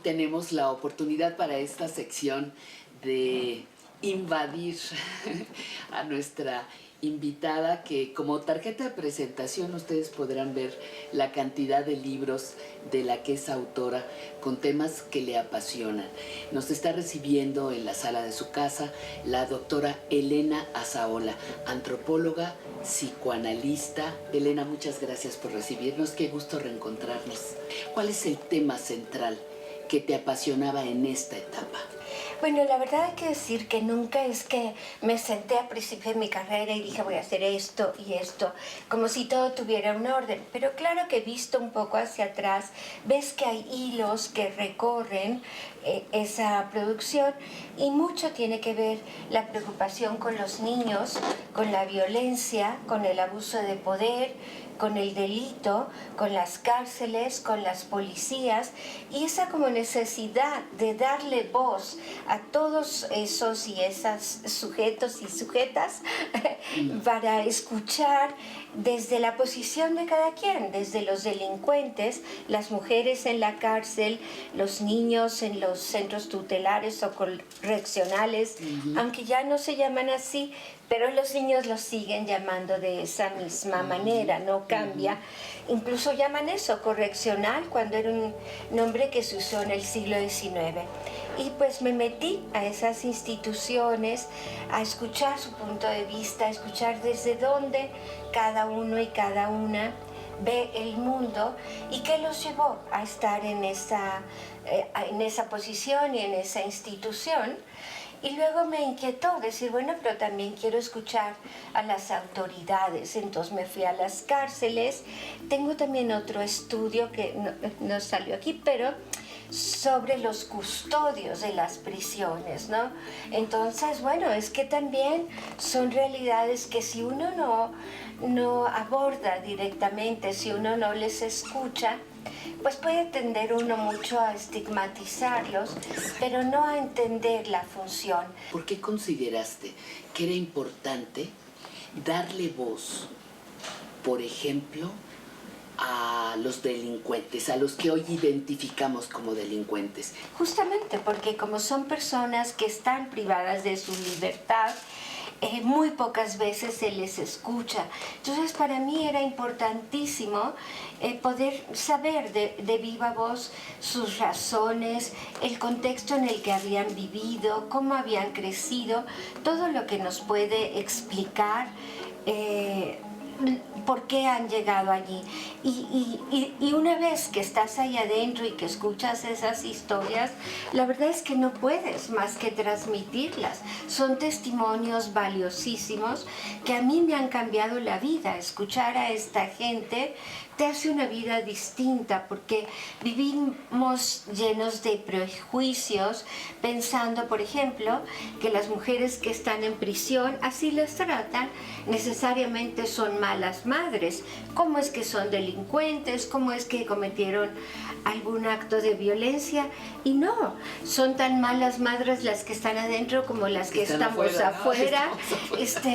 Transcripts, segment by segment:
tenemos la oportunidad para esta sección de invadir a nuestra invitada, que como tarjeta de presentación ustedes podrán ver la cantidad de libros de la que es autora con temas que le apasionan. Nos está recibiendo en la sala de su casa la doctora Elena Azaola, antropóloga, psicoanalista. Elena, muchas gracias por recibirnos, qué gusto reencontrarnos. ¿Cuál es el tema central que te apasionaba en esta etapa? Bueno, la verdad hay que decir que nunca es que me senté a principio de mi carrera y dije voy a hacer esto y esto, como si todo tuviera un orden. Pero claro que visto un poco hacia atrás, ves que hay hilos que recorren esa producción, y mucho tiene que ver la preocupación con los niños, con la violencia, con el abuso de poder, con el delito, con las cárceles, con las policías, y esa como necesidad de darle voz a todos esos y esas sujetos y sujetas para escuchar desde la posición de cada quien, desde los delincuentes, las mujeres en la cárcel, los niños en los centros tutelares o correccionales, aunque ya no se llaman así, pero los niños los siguen llamando de esa misma manera, no cambia. Incluso llaman eso correccional cuando era un nombre que se usó en el siglo XIX. Y pues me metí a esas instituciones a escuchar su punto de vista, a escuchar desde dónde cada uno y cada una ve el mundo y qué los llevó a estar en esa posición y en esa institución. Y luego me inquietó decir, bueno, pero también quiero escuchar a las autoridades. Entonces me fui a las cárceles. Tengo también otro estudio que no salió aquí, pero sobre los custodios de las prisiones, ¿no? Entonces, bueno, es que también son realidades que si uno no aborda directamente, si uno no les escucha, pues puede tender uno mucho a estigmatizarlos, pero no a entender la función. ¿Por qué consideraste que era importante darle voz, por ejemplo, a los delincuentes, a los que hoy identificamos como delincuentes? Justamente porque como son personas que están privadas de su libertad, muy pocas veces se les escucha. Entonces para mí era importantísimo poder saber de viva voz sus razones, el contexto en el que habían vivido, cómo habían crecido, todo lo que nos puede explicar por qué han llegado allí. Y una vez que estás ahí adentro y que escuchas esas historias, la verdad es que no puedes más que transmitirlas. Son testimonios valiosísimos que a mí me han cambiado la vida. Escuchar a esta gente te hace una vida distinta, porque vivimos llenos de prejuicios, pensando, por ejemplo, que las mujeres que están en prisión, así les tratan, necesariamente son malas madres. ¿Cómo es que son delincuentes? ¿Cómo es que cometieron algún acto de violencia? Y no, son tan malas madres las que están adentro como las que estamos afuera.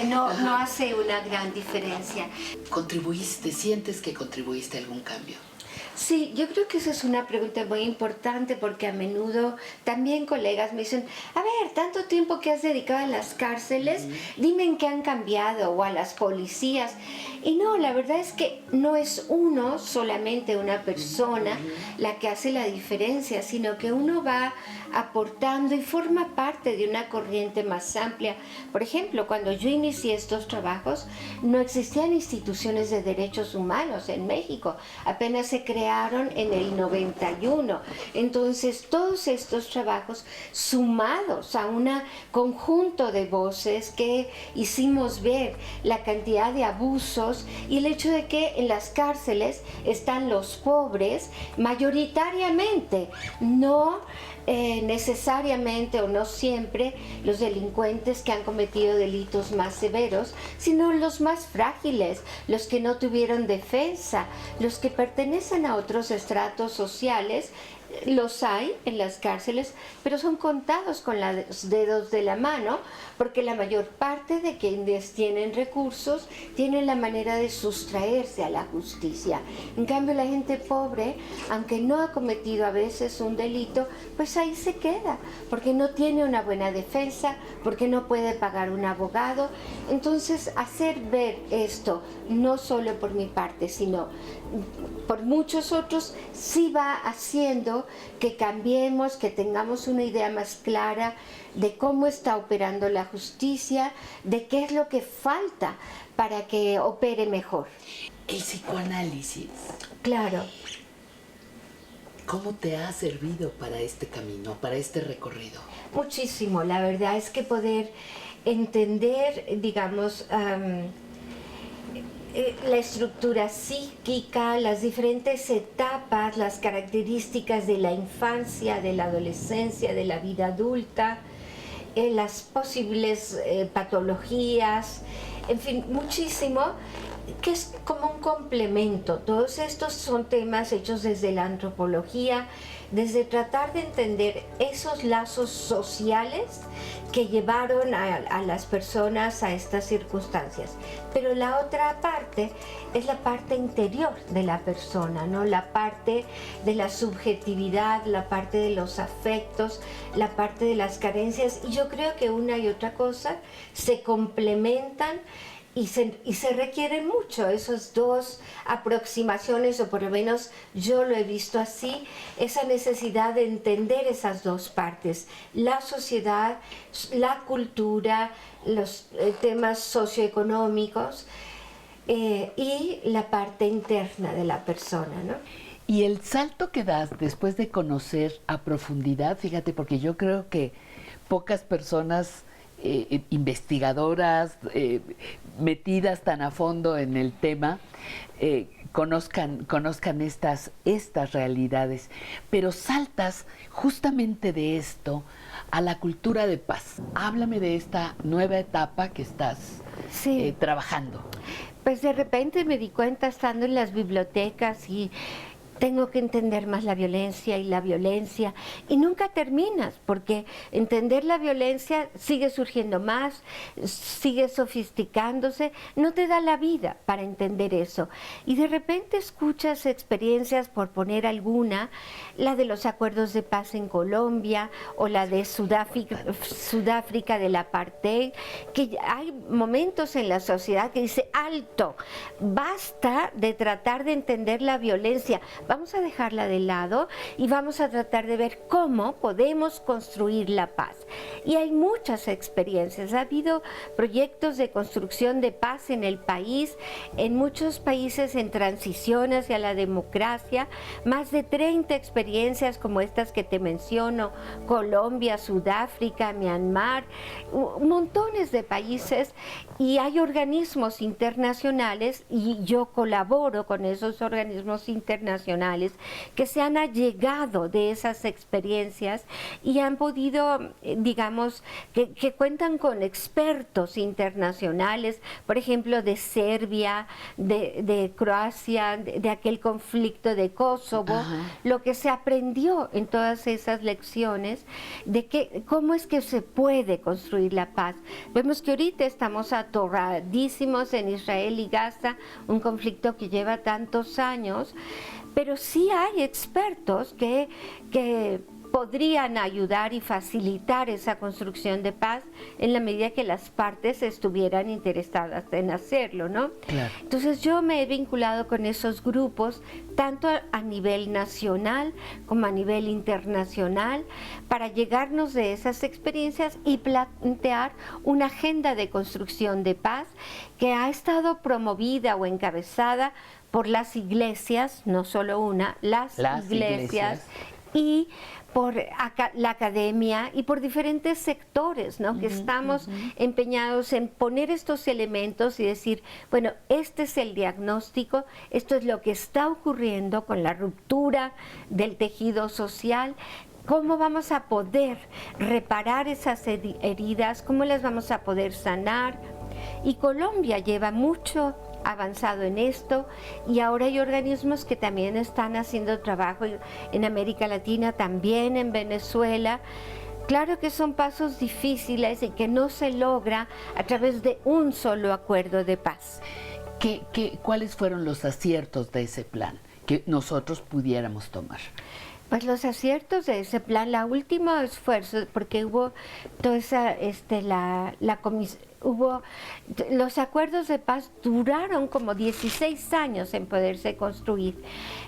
No hace una gran diferencia. ¿Sientes que contribuiste a algún cambio? Sí, yo creo que esa es una pregunta muy importante, porque a menudo también colegas me dicen, a ver, tanto tiempo que has dedicado a las cárceles, dime en qué han cambiado, o a las policías. Y no, la verdad es que no es solamente una persona la que hace la diferencia, sino que uno va aportando y forma parte de una corriente más amplia. Por ejemplo, cuando yo inicié estos trabajos, no existían instituciones de derechos humanos en México, apenas se crearon en el 91. Entonces, todos estos trabajos sumados a un conjunto de voces que hicimos ver la cantidad de abusos y el hecho de que en las cárceles están los pobres mayoritariamente, no necesariamente o no siempre los delincuentes que han cometido delitos más severos, sino los más frágiles, los que no tuvieron defensa, los que pertenecen a otros estratos sociales Los hay en las cárceles, pero son contados con los dedos de la mano, porque la mayor parte de quienes tienen recursos tienen la manera de sustraerse a la justicia. En cambio, la gente pobre, aunque no ha cometido a veces un delito, pues ahí se queda, porque no tiene una buena defensa, porque no puede pagar un abogado. Entonces, hacer ver esto, no solo por mi parte, sino por muchos otros, sí va haciendo que cambiemos, que tengamos una idea más clara de cómo está operando la justicia, de qué es lo que falta para que opere mejor. El psicoanálisis. Claro. ¿Cómo te ha servido para este camino, para este recorrido? Muchísimo, la verdad es que poder entender, digamos, la estructura psíquica, las diferentes etapas, las características de la infancia, de la adolescencia, de la vida adulta, las posibles patologías, en fin, muchísimo, que es como un complemento. Todos estos son temas hechos desde la antropología, desde tratar de entender esos lazos sociales que llevaron a las personas a estas circunstancias. Pero la otra parte es la parte interior de la persona, ¿no? La parte de la subjetividad, la parte de los afectos, la parte de las carencias. Y yo creo que una y otra cosa se complementan y se requieren mucho esas dos aproximaciones, o por lo menos yo lo he visto así, esa necesidad de entender esas dos partes, la sociedad, la cultura, los temas socioeconómicos y la parte interna de la persona, ¿no? Y el salto que das después de conocer a profundidad, fíjate, porque yo creo que pocas personas investigadoras metidas tan a fondo en el tema conozcan estas realidades, pero saltas justamente de esto a la cultura de paz. Háblame de esta nueva etapa que estás trabajando. Pues de repente me di cuenta estando en las bibliotecas y tengo que entender más la violencia, y nunca terminas, porque entender la violencia sigue surgiendo más, sigue sofisticándose, no te da la vida para entender eso. Y de repente escuchas experiencias, por poner alguna, la de los acuerdos de paz en Colombia, o la de Sudáfrica del apartheid, que hay momentos en la sociedad que dice, alto, basta de tratar de entender la violencia, vamos a dejarla de lado y vamos a tratar de ver cómo podemos construir la paz. Y hay muchas experiencias, ha habido proyectos de construcción de paz en el país, en muchos países en transición hacia la democracia, más de 30 experiencias como estas que te menciono, Colombia, Sudáfrica, Myanmar, montones de países, y hay organismos internacionales, y yo colaboro con esos organismos internacionales que se han allegado de esas experiencias y han podido, digamos, que cuentan con expertos internacionales, por ejemplo, de Serbia, de Croacia, de aquel conflicto de Kosovo. Ajá. Lo que se aprendió en todas esas lecciones de cómo es que se puede construir la paz. Vemos que ahorita estamos atorradísimos en Israel y Gaza, un conflicto que lleva tantos años, pero sí hay expertos que podrían ayudar y facilitar esa construcción de paz en la medida que las partes estuvieran interesadas en hacerlo, ¿no? Claro. Entonces yo me he vinculado con esos grupos, tanto a nivel nacional como a nivel internacional, para llegarnos de esas experiencias y plantear una agenda de construcción de paz que ha estado promovida o encabezada por las iglesias, no solo una, las iglesias, y por la academia y por diferentes sectores, ¿no? Que estamos empeñados en poner estos elementos y decir, bueno, este es el diagnóstico, esto es lo que está ocurriendo con la ruptura del tejido social. ¿Cómo vamos a poder reparar esas heridas? ¿Cómo las vamos a poder sanar? Y Colombia lleva mucho avanzado en esto, y ahora hay organismos que también están haciendo trabajo en América Latina, también en Venezuela. Claro que son pasos difíciles y que no se logra a través de un solo acuerdo de paz. ¿Cuáles fueron los aciertos de ese plan que nosotros pudiéramos tomar? Pues los aciertos de ese plan, la última esfuerzo, porque hubo toda esa, los acuerdos de paz duraron como 16 años en poderse construir,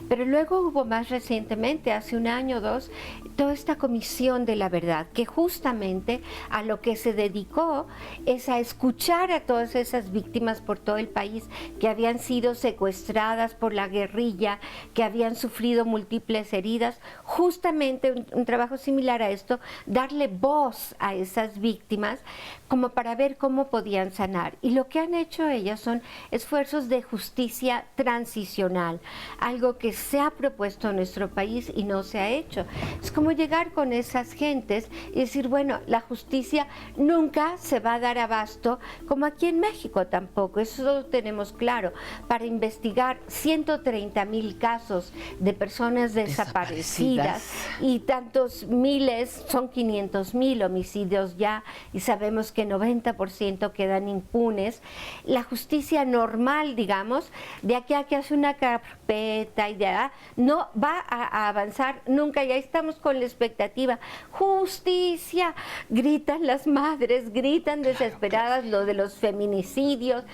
pero luego hubo más recientemente, hace un año o dos, toda esta comisión de la verdad, que justamente a lo que se dedicó es a escuchar a todas esas víctimas por todo el país que habían sido secuestradas por la guerrilla, que habían sufrido múltiples heridas, justamente un trabajo similar a esto, darle voz a esas víctimas como para ver cómo podían sanar. Y lo que han hecho ellas son esfuerzos de justicia transicional, algo que se ha propuesto en nuestro país y no se ha hecho. Es como llegar con esas gentes y decir, bueno, la justicia nunca se va a dar abasto, como aquí en México tampoco, eso lo tenemos claro, para investigar 130,000 casos de personas desaparecidas y tantos miles, son 500,000 homicidios ya, y sabemos que 90% quedan impunes. La justicia normal, digamos, de aquí a que hace una carpeta y no va a avanzar nunca, y ahí estamos con la expectativa. Justicia, gritan las madres, gritan desesperadas lo de los feminicidios.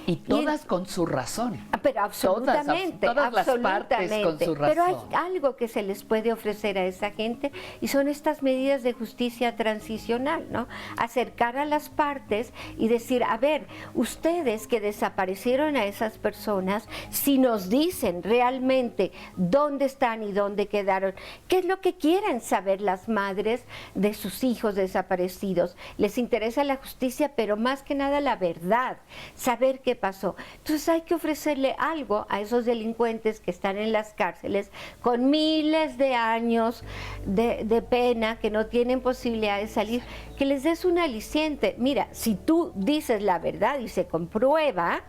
Y todas con su razón. Pero absolutamente, todas las partes con su razón. Pero hay algo que se les puede ofrecer a esa gente y son estas medidas de justicia transicional, ¿no? Acercar a las partes y decir, a ver, ustedes que desaparecieron a esas personas, si nos dicen realmente dónde están y dónde quedaron, qué es lo que quieren saber las madres de sus hijos desaparecidos. Les interesa la justicia, pero más que nada la verdad, saber qué pasó. Entonces hay que ofrecerle algo a esos delincuentes que están en las cárceles con miles de años de pena, que no tienen posibilidad de salir, que les des un aliciente. Mira, si tú dices la verdad y se comprueba,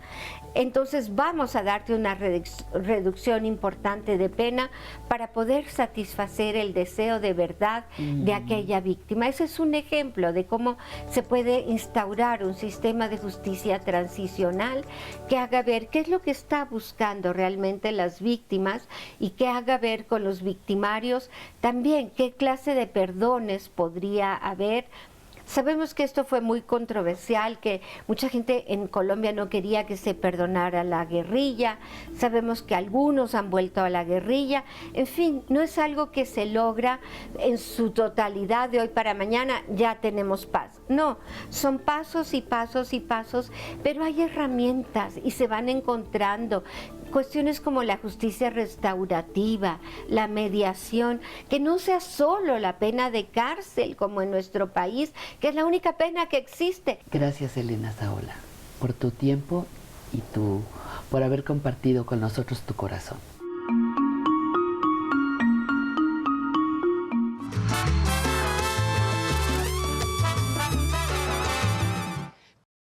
entonces vamos a darte una reducción importante de pena para poder satisfacer el deseo de verdad de aquella víctima. Ese es un ejemplo de cómo se puede instaurar un sistema de justicia transicional que haga ver qué es lo que está buscando realmente las víctimas y que haga ver con los victimarios también qué clase de perdones podría haber. Sabemos que esto fue muy controversial, que mucha gente en Colombia no quería que se perdonara la guerrilla, sabemos que algunos han vuelto a la guerrilla, en fin, no es algo que se logra en su totalidad de hoy para mañana, ya tenemos paz. No, son pasos y pasos y pasos, pero hay herramientas y se van encontrando. Cuestiones como la justicia restaurativa, la mediación, que no sea solo la pena de cárcel como en nuestro país, que es la única pena que existe. Gracias, Elena Saola, por tu tiempo y por haber compartido con nosotros tu corazón.